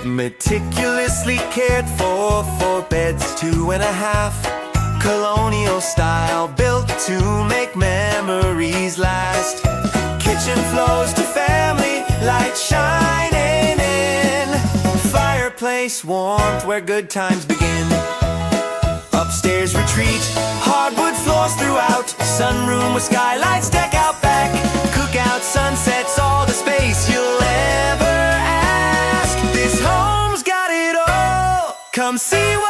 Meticulously cared for, 4 beds, 2.5. Colonial style, built to make memories last. Kitchen flows to family, light shining in. Fireplace warmth where good times begin. Upstairs retreat, hardwood floors throughout. Sunroom with skylights deck out back. Cookout, sunsets, all the space you'll ever ask. This home's got it all. Come see what